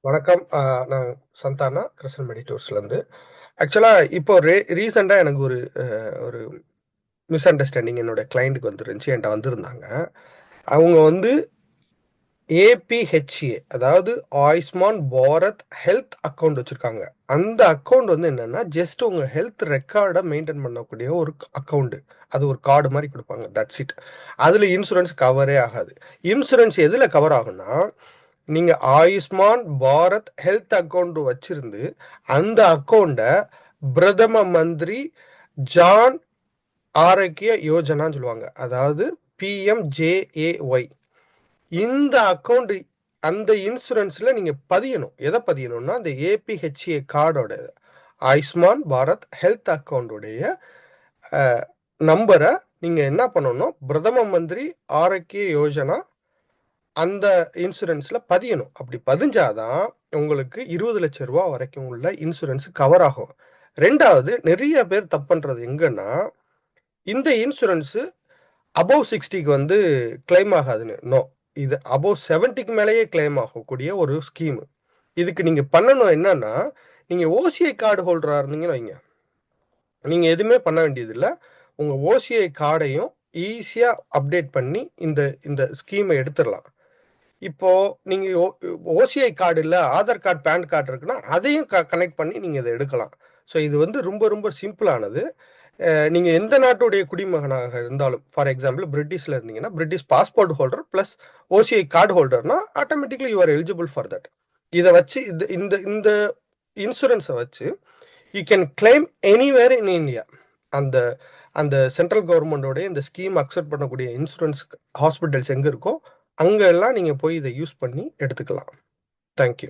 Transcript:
வணக்கம். நான் சந்தானா கிறிஸ்டன் மெடிடோர்ஸ்லேருந்து. ஆக்சுவலா இப்போ ரீசெண்டா எனக்கு ஒரு மிஸ் அண்டர்ஸ்டாண்டிங் என்னோட கிளைண்ட்டுக்கு வந்துருந்துச்சு. என்கிட்ட வந்திருந்தாங்க. அவங்க வந்து ஏபிஹெச்ஏ, அதாவது ஆயுஷ்மான் பாரத் ஹெல்த் அக்கௌண்ட் வச்சிருக்காங்க. அந்த அக்கௌண்ட் வந்து என்னன்னா ஜஸ்ட் உங்க ஹெல்த் ரெக்கார்டை மெயின்டைன் பண்ணக்கூடிய ஒரு அக்கௌண்ட். அது ஒரு கார்டு மாதிரி கொடுப்பாங்க, தட்ஸ் இட். அதுல இன்சூரன்ஸ் கவரே ஆகாது. இன்சூரன்ஸ் எதுல கவர் ஆகும்னா, நீங்க ஆயுஷ்மான் பாரத் ஹெல்த் அக்கௌண்ட் வச்சிருந்து அந்த அக்கௌண்ட பிரதம மந்திரி ஜான் ஆரோக்கிய யோஜனான்னு சொல்லுவாங்க, அதாவது PMJAY. இந்த அக்கௌண்ட், அந்த இன்சூரன்ஸ்ல நீங்க பதியணும். எதை பதியணும்னா அந்த ஏபிஹெச்ஏ கார்டோட, ஆயுஷ்மான் பாரத் ஹெல்த் அக்கௌண்டோடைய நம்பரை நீங்க என்ன பண்ணணும், பிரதம மந்திரி ஆரோக்கிய யோஜனா அந்த இன்சூரன்ஸ்ல பதியணும். அப்படி பதிஞ்சாதான் உங்களுக்கு 20 லட்சம் ரூபாய் வரைக்கும் உள்ள இன்சூரன்ஸ் கவர் ஆகும். ரெண்டாவது, நிறைய பேர் தப்பு பண்றது எங்கன்னா, இந்த இன்சூரன்ஸ் அபவ் 60க்கு வந்து கிளைம் ஆகாதுன்னு. நோ, இது அபவ் 70க்கு மேலேயே கிளைம் ஆகக்கூடிய ஒரு ஸ்கீம். இதுக்கு நீங்க பண்ணணும் என்னன்னா, நீங்க ஓசிஐ கார்டு ஹோல்டரா இருந்தீங்கன்னு வைங்க, நீங்க எதுவுமே பண்ண வேண்டியது இல்லை. உங்க ஓசிஐ கார்டையும் ஈஸியா அப்டேட் பண்ணி இந்த இந்த ஸ்கீமை எடுத்துடலாம். இப்போ நீங்க ஓசிஐ கார்டு இல்ல, ஆதார் கார்டு, பேன் கார்டு இருக்குன்னா அதையும் கனெக்ட் பண்ணி நீங்க இதை எடுக்கலாம். ஸோ இது வந்து ரொம்ப ரொம்ப சிம்பிளானது. நீங்க எந்த நாட்டுடைய குடிமகனாக இருந்தாலும், ஃபார் எக்ஸாம்பிள் பிரிட்டிஷ்ல இருந்தீங்கன்னா British passport holder plus OCI card ஹோல்டர்னா automatically you are eligible for that. இதை வச்சு இந்த இந்த இன்சூரன்ஸை வச்சு you can claim anywhere in India. அந்த அந்த சென்ட்ரல் கவர்மெண்டோட இந்த ஸ்கீம் அக்செப்ட் பண்ணக்கூடிய இன்சூரன்ஸ் ஹாஸ்பிட்டல்ஸ் எங்க இருக்கோ அங்க எல்லாம் நீங்க போய் இதை யூஸ் பண்ணி எடுத்துக்கலாம். தேங்க்யூ.